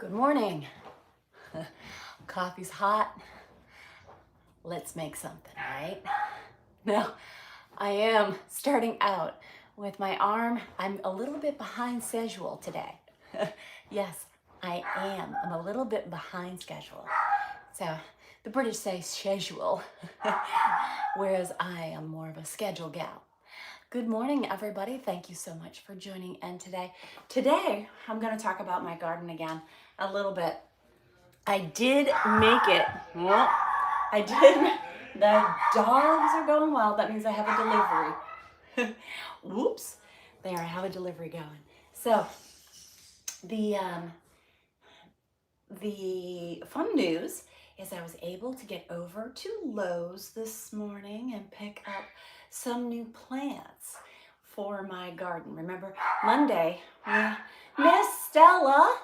Good morning. Coffee's hot. Let's make something, right? Now, I am starting out with my arm. I'm a little bit behind schedule today. Yes, I am. I'm a little bit behind schedule. So the British say schedule, whereas I am more of a schedule gal. Good morning, everybody. Thank you so much for joining in today. Today, I'm going to talk about my garden again a little bit. I did make it. Well, I did. The dogs are going wild. That means I have a delivery. Whoops. There, I have a delivery going. So, the fun news is I was able to get over to Lowe's this morning and pick up some new plants for my garden. Remember, Monday, Miss Stella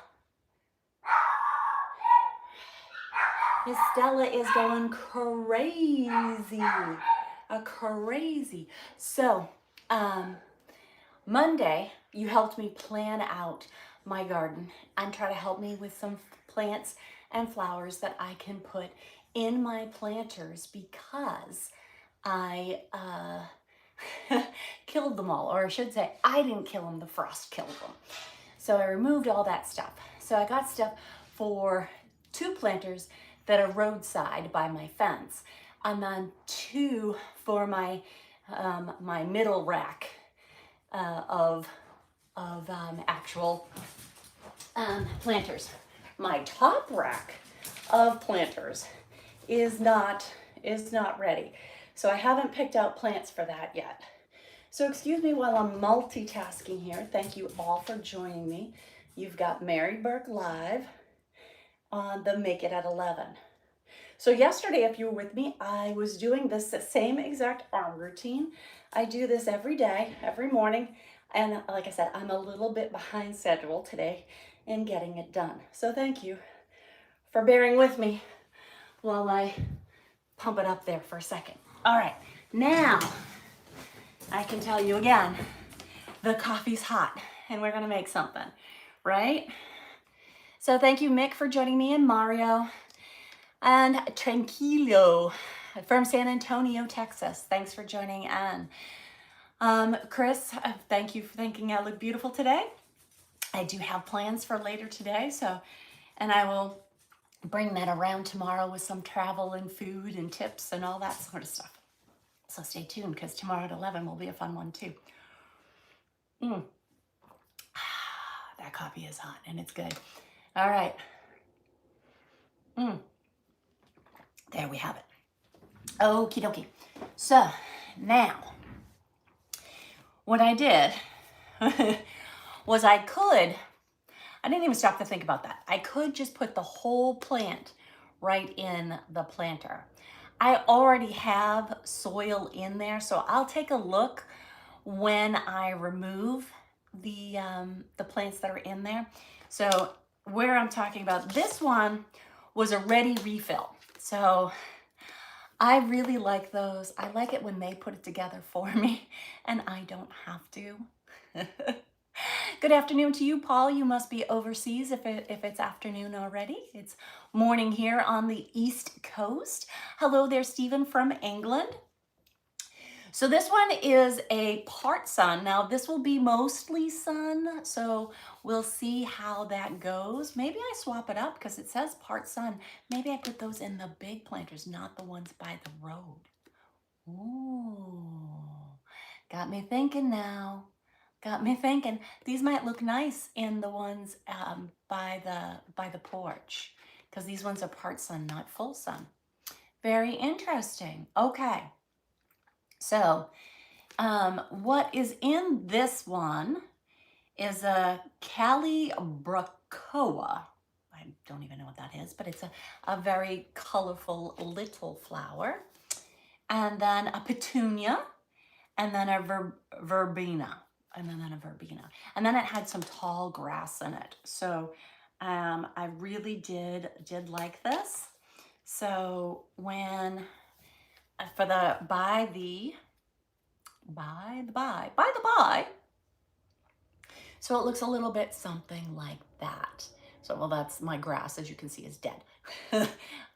is going crazy, crazy. So, Monday, you helped me plan out my garden and try to help me with some plants and flowers that I can put in my planters because I killed them all, or I should say, I didn't kill them, the frost killed them. So I removed all that stuff. So I got stuff for 2 planters that are roadside by my fence, and then 2 for my my middle rack of actual planters. My top rack of planters is not ready, so I haven't picked out plants for that yet. So excuse me while I'm multitasking here. Thank you all for joining me. You've got TheMaryBurke live on the Make It at 11. So yesterday, if you were with me, I was doing this same exact arm routine. I do this every day, every morning. And like I said, I'm a little bit behind schedule today in getting it done. So thank you for bearing with me while I pump it up there for a second. All right, now I can tell you again, the coffee's hot and we're gonna make something, right? So thank you, Mick, for joining me, and Mario and Tranquilo from San Antonio, Texas. Thanks for joining in. Chris, thank you for thinking I look beautiful today. I do have plans for later today, and I will bring that around tomorrow with some travel and food and tips and all that sort of stuff. So stay tuned, because tomorrow at 11 will be a fun one too. That coffee is hot and it's good. All right. There we have it. Okie dokie. So now, what I did was I didn't even stop to think about that. I could just put the whole plant right in the planter. I already have soil in there, so I'll take a look when I remove the plants that are in there. So where I'm talking about, this one was a ready refill. So I really like those. I like it when they put it together for me and I don't have to. Good afternoon to you, Paul. You must be overseas if it's afternoon already. It's morning here on the East Coast. Hello there, Stephen from England. So this one is a part sun. Now this will be mostly sun, so we'll see how that goes. Maybe I swap it up because it says part sun. Maybe I put those in the big planters, not the ones by the road. Ooh, got me thinking now. Got me thinking. These might look nice in the ones by the porch, because these ones are part sun, not full sun. Very interesting. Okay. So, what is in this one is a Calibrachoa. I don't even know what that is, but it's a very colorful little flower. And then a petunia, and then a verbena, and then a verbena. And then it had some tall grass in it. So, I really did like this. So when by the by, so it looks a little bit something like that. So, well, that's my grass, as you can see, is dead.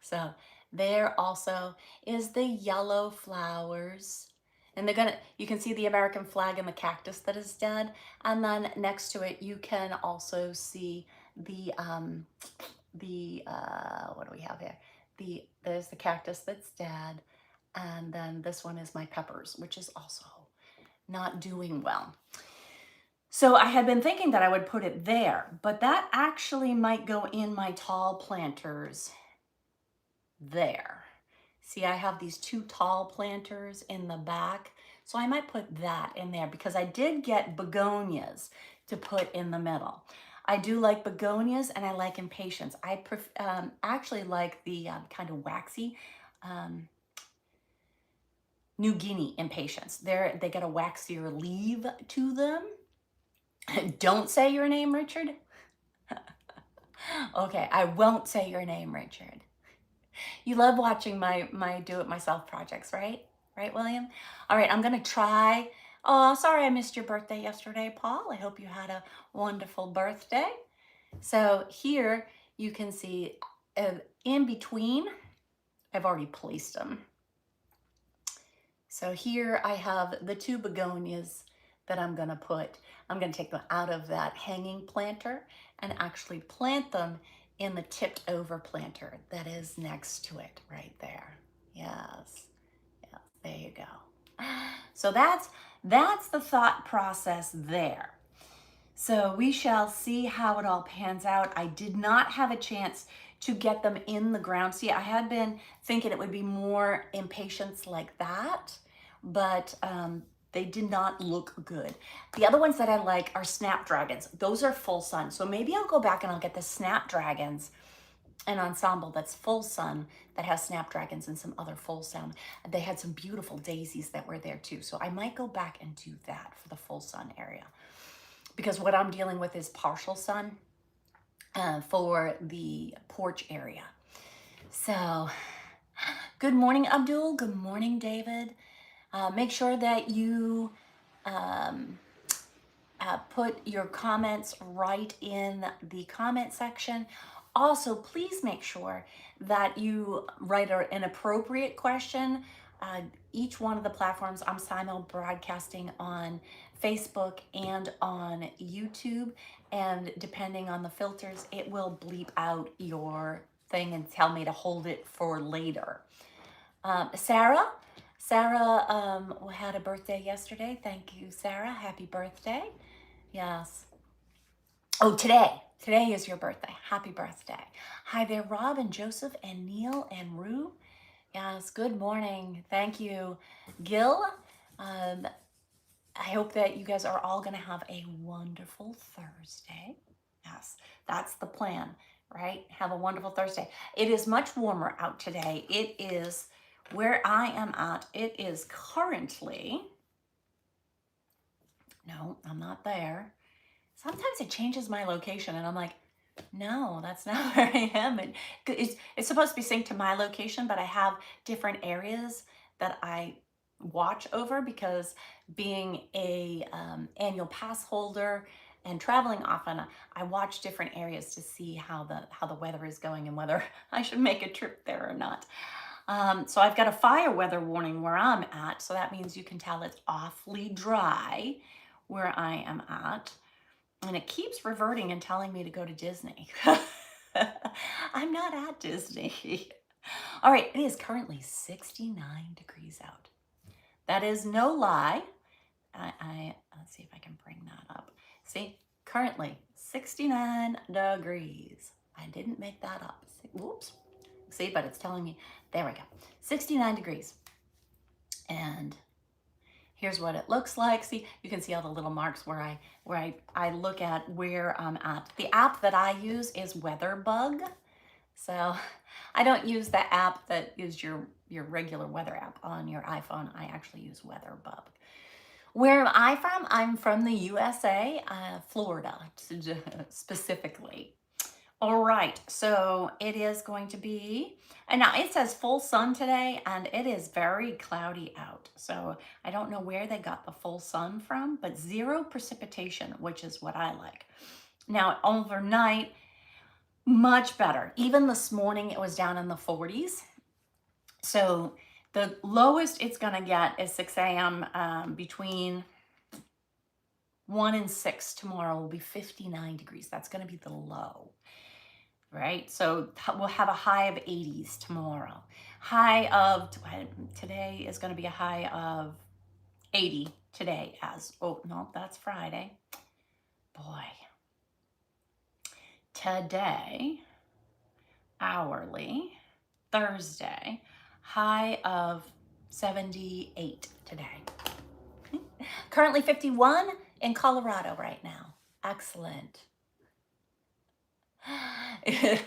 So there also is the yellow flowers. And you can see the American flag and the cactus that is dead. And then next to it, you can also see what do we have here? There's the cactus that's dead. And then this one is my peppers, which is also not doing well. So I had been thinking that I would put it there, but that actually might go in my tall planters there. See, I have these 2 tall planters in the back, so I might put that in there because I did get begonias to put in the middle. I do like begonias and I like impatiens. I actually like the kind of waxy New Guinea impatiens. They get a waxier leaf to them. Don't say your name, Richard. Okay, I won't say your name, Richard. You love watching my do-it-myself projects, right? Right, William? All right, I'm gonna try. Oh, sorry I missed your birthday yesterday, Paul. I hope you had a wonderful birthday. So here you can see in between, I've already placed them. So here I have the 2 begonias that I'm gonna take them out of that hanging planter and actually plant them in the tipped over planter that is next to it right there. Yes, yes, there you go. So that's the thought process there. So we shall see how it all pans out. I did not have a chance to get them in the ground. See, I had been thinking it would be more impatiens like that, but they did not look good. The other ones that I like are snapdragons. Those are full sun. So maybe I'll go back and I'll get the snapdragons, an ensemble that's full sun that has snapdragons and some other full sun. They had some beautiful daisies that were there too. So I might go back and do that for the full sun area, because what I'm dealing with is partial sun for the porch area. So good morning, Abdul. Good morning, David. Make sure that you put your comments right in the comment section. Also, please make sure that you write an appropriate question. Each one of the platforms, I'm simul broadcasting on Facebook and on YouTube, and depending on the filters, it will bleep out your thing and tell me to hold it for later. Sarah had a birthday yesterday. Thank you, Sarah. Happy birthday. Yes. Oh, today is your birthday. Happy birthday. Hi there, Rob and Joseph and Neil and Rue. Yes, good morning. Thank you, Gil. I hope that you guys are all going to have a wonderful Thursday. Yes, that's the plan, right? Have a wonderful Thursday. It is much warmer out today. It is where I am at. It is currently, no, I'm not there. Sometimes it changes my location and I'm like, no, that's not where I am. It's supposed to be synced to my location, but I have different areas that I watch over because being a annual pass holder and traveling often, I watch different areas to see how the weather is going and whether I should make a trip there or not. So I've got a fire weather warning where I'm at, so that means you can tell it's awfully dry where I am at. And it keeps reverting and telling me to go to Disney. I'm not at Disney. All right, it is currently 69 degrees out. That is no lie. Let's see if I can bring that up. See, currently 69 degrees. I didn't make that up. Whoops. See, but it's telling me, there we go. 69 degrees. And here's what it looks like. See, you can see all the little marks where I look at where I'm at. The app that I use is WeatherBug. So I don't use the app that is your regular weather app on your iPhone. I actually use WeatherBug. Where am I from? I'm from the USA, Florida specifically. All right, so it is going to be, and now it says full sun today, and it is very cloudy out. So I don't know where they got the full sun from, but 0 precipitation, which is what I like. Now overnight, Much better. Even this morning, it was down in the 40s. So the lowest it's going to get is 6 a.m. Between 1 and 6 tomorrow will be 59 degrees. That's going to be the low, right? So we'll have a high of 80s tomorrow. High of, today is going to be a high of 80 today oh, no, that's Friday. Boy. Today, hourly, Thursday, high of 78 today. Currently 51 in Colorado right now. Excellent. It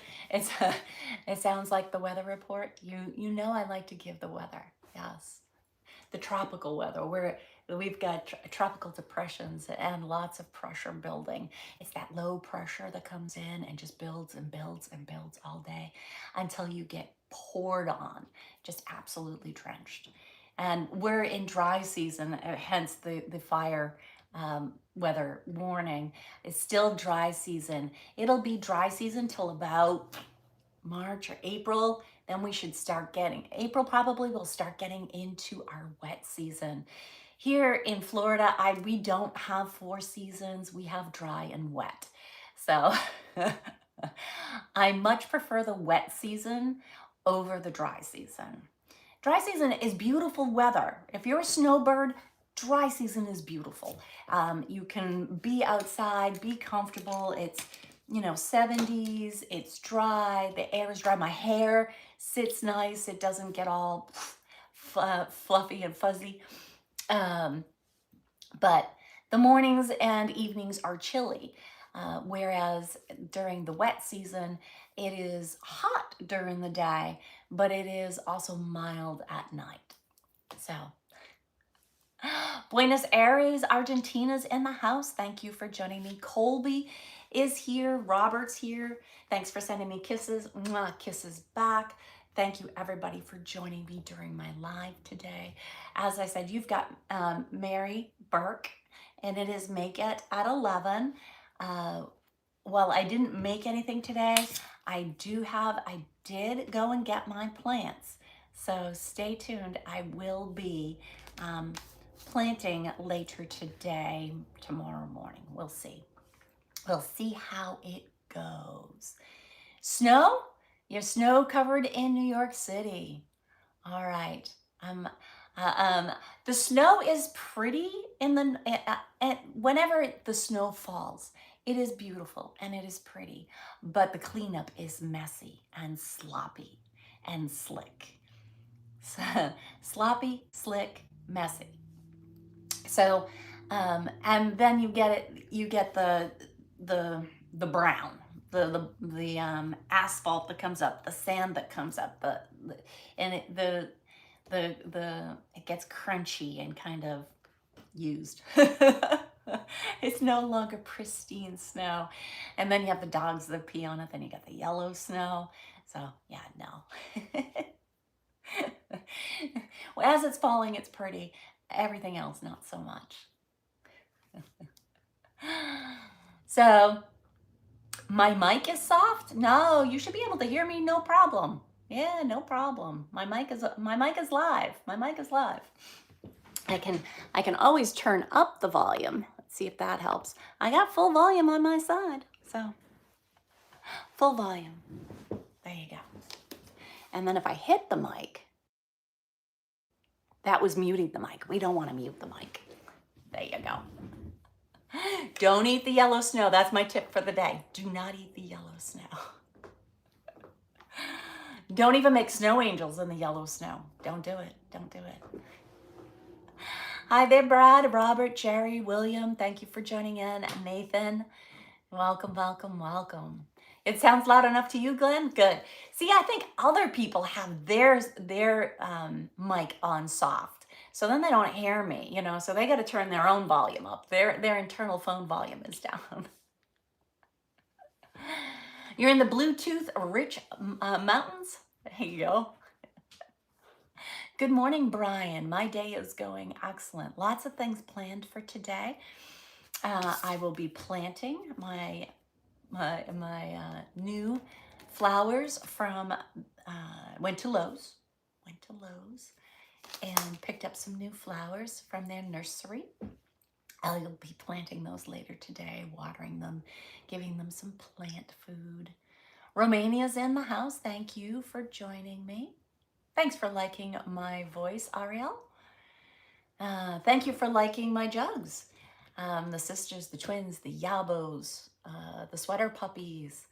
sounds like the weather report. You know I like to give the weather. Yes. The tropical weather where we've got tropical depressions and lots of pressure building. It's that low pressure that comes in and just builds and builds and builds all day until you get poured on, just absolutely drenched. And we're in dry season, hence the fire weather warning. It's still dry season. It'll be dry season till about March or April. Then we should start getting, April probably we'll start getting into our wet season. Here in Florida, we don't have 4 seasons. We have dry and wet. So I much prefer the wet season over the dry season. Dry season is beautiful weather. If you're a snowbird, dry season is beautiful. You can be outside, be comfortable. It's 70s, it's dry, the air is dry, my hair sits nice, it doesn't get all fluffy and fuzzy. But the mornings and evenings are chilly, whereas during the wet season, it is hot during the day, but it is also mild at night. So, Buenos Aires, Argentina's in the house. Thank you for joining me. Colby is here. Robert's here. Thanks for sending me kisses. Mwah, kisses back. Thank you, everybody, for joining me during my live today. As I said, you've got Mary Burke, and it is Make It at 11. Well, I didn't make anything today. I did go and get my plants. So stay tuned. I will be planting later today, tomorrow morning. We'll see. We'll see how it goes. Snow? You're snow covered in New York City. All right. The snow is pretty whenever the snow falls. It is beautiful and it is pretty, but the cleanup is messy and sloppy and slick. Sloppy, slick, messy. So, and then you get the brown, the asphalt that comes up, the sand that comes up, it gets crunchy and kind of used. It's no longer pristine snow. And then you have the dogs that pee on it, then you got the yellow snow. So yeah, no. Well, as it's falling, it's pretty. Everything else, not so much. So, my mic is soft? No, you should be able to hear me, no problem. Yeah, no problem. My mic is live. My mic is live. I can always turn up the volume. Let's see if that helps. I got full volume on my side, so full volume. There you go. And then if I hit the mic, that was muting the mic. We don't want to mute the mic. There you go. Don't eat the yellow snow. That's my tip for the day. Do not eat the yellow snow. Don't even make snow angels in the yellow snow. Don't do it. Don't do it. Hi there, Brad, Robert, Jerry, William. Thank you for joining in. Nathan, welcome, welcome, welcome. It sounds loud enough to you, Glenn? Good. See, I think other people have their mic on soft. So then they don't hear me, so they got to turn their own volume up. Their internal phone volume is down. You're in the Bluetooth rich mountains? There you go. Good morning, Brian. My day is going excellent. Lots of things planned for today. I will be planting my my new flowers from, went to Lowe's, and picked up some new flowers from their nursery. I'll be planting those later today, watering them, giving them some plant food. Romania's in the house. Thank you for joining me. Thanks for liking my voice, Ariel. Thank you for liking my jugs. The sisters, the twins, the Yabos, the sweater puppies,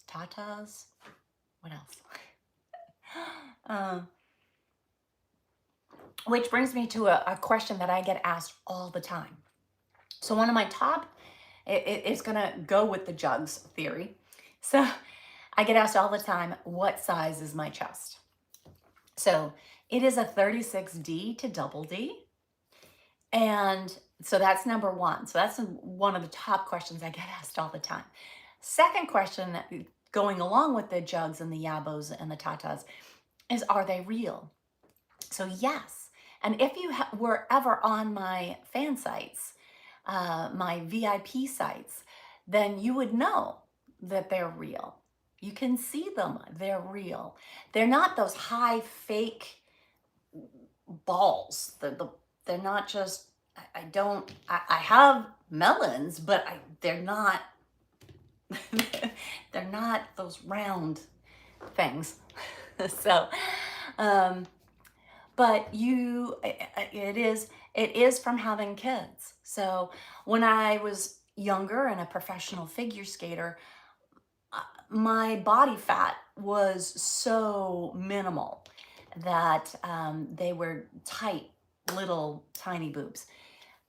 Tatas. What else? Which brings me to a question that I get asked all the time. So one of my top, it's gonna go with the jugs theory. So I get asked all the time, what size is my chest? So it is a 36D to double D. And so that's number one. So that's one of the top questions I get asked all the time. Second question, going along with the jugs and the Yabos and the Tatas, is are they real? So yes. And if you were ever on my fan sites, my VIP sites, then you would know that they're real. You can see them, they're real. They're not those high fake balls. They're not just, I have melons, but they're not, they're not those round things. So, but it is from having kids. So when I was younger and a professional figure skater, my body fat was so minimal that they were tight, little tiny boobs.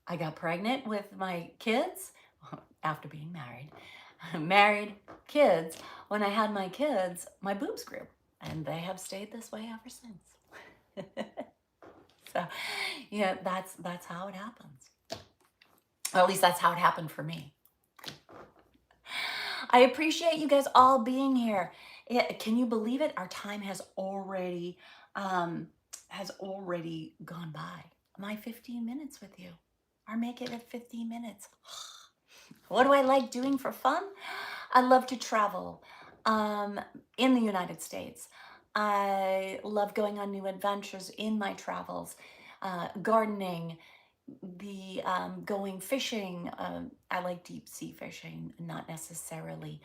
I got pregnant with my kids after being married, kids. When I had my kids, my boobs grew, and they have stayed this way ever since. So, yeah, that's how it happens. Or at least that's how it happened for me. I appreciate you guys all being here. Can you believe it? Our time has already gone by. My 15 minutes with you. Or make it at 15 minutes. What do I like doing for fun? I love to travel in the United States. I love going on new adventures in my travels, gardening, going fishing. I like deep sea fishing, not necessarily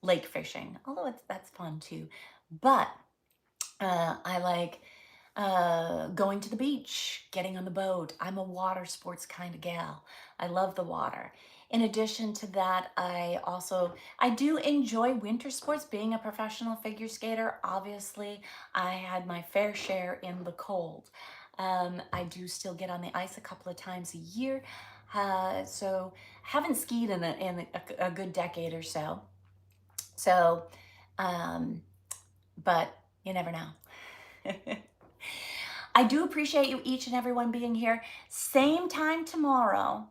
lake fishing, although that's fun too. But I like going to the beach, getting on the boat. I'm a water sports kind of gal. I love the water. In addition to that, I do enjoy winter sports. Being a professional figure skater, obviously, I had my fair share in the cold. I do still get on the ice a couple of times a year. So haven't skied in a good decade or so. So, but you never know. I do appreciate you each and everyone being here. Same time tomorrow.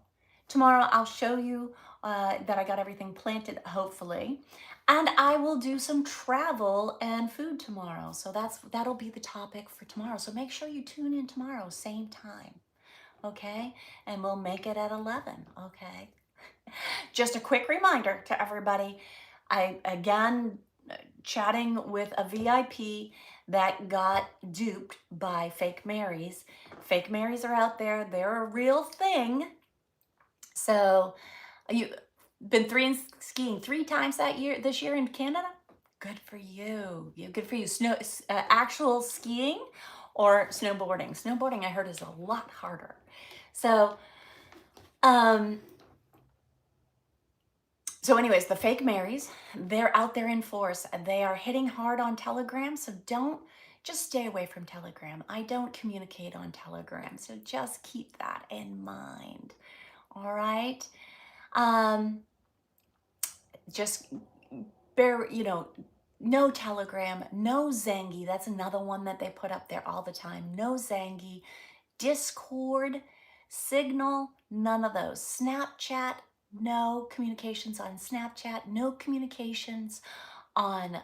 Tomorrow I'll show you that I got everything planted, hopefully. And I will do some travel and food tomorrow. So that'll be the topic for tomorrow. So make sure you tune in tomorrow, same time. Okay? And we'll make it at 11. Okay? Just a quick reminder to everybody. Again, chatting with a VIP that got duped by fake Marys. Fake Marys are out there. They're a real thing. So you've been skiing 3 times this year in Canada? Good for you. Good for you. Actual skiing or snowboarding? Snowboarding, I heard, is a lot harder. So, so anyways, the fake Marys, they're out there in force. They are hitting hard on Telegram, so just stay away from Telegram. I don't communicate on Telegram, so just keep that in mind. All right? Just no Telegram, no Zangy. That's another one that they put up there all the time. No Zangy. Discord, Signal, none of those. Snapchat, no communications on Snapchat, no communications on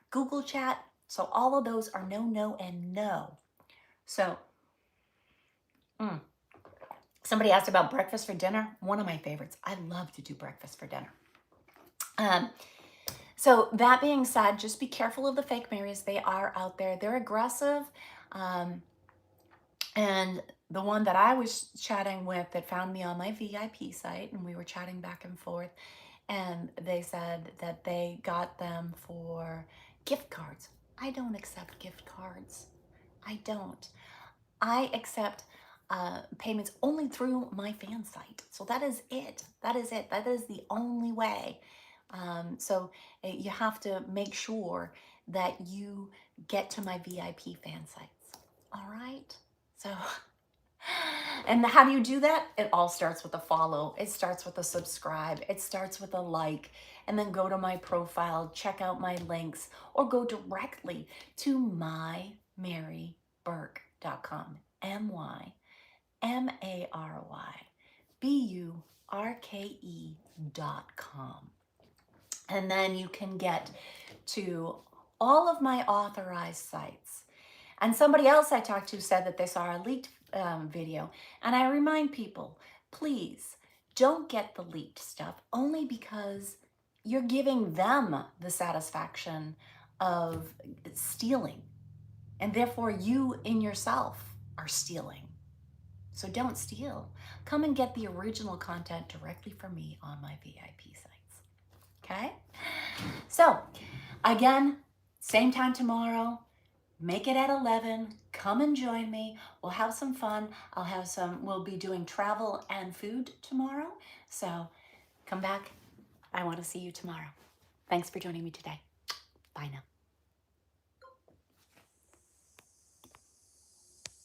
Google Chat. So all of those are no, and no. So, somebody asked about breakfast for dinner. One of my favorites. I love to do breakfast for dinner. Um, so that being said, just be careful of the fake Marys. They are out there. They're aggressive. Um, and the one that I was chatting with that found me on my VIP site, and we were chatting back and forth, and they said that they got them for gift cards. I don't accept gift cards. I don't. I accept payments only through my fan site. So that is it. That is it. That is the only way. So you have to make sure that you get to my VIP fan sites. All right. So, and how do you do that? It all starts with a follow. It starts with a subscribe. It starts with a like, and then go to my profile, check out my links, or go directly to mymaryburke.com. mymaryburke.com. And then you can get to all of my authorized sites. And somebody else I talked to said that they saw our leaked video. And I remind people, please don't get the leaked stuff only because you're giving them the satisfaction of stealing. And therefore you in yourself are stealing. So don't steal. Come and get the original content directly from me on my VIP sites. Okay? So, again, same time tomorrow. Make it at 11. Come and join me. We'll have some fun. We'll be doing travel and food tomorrow. So, come back. I want to see you tomorrow. Thanks for joining me today. Bye now.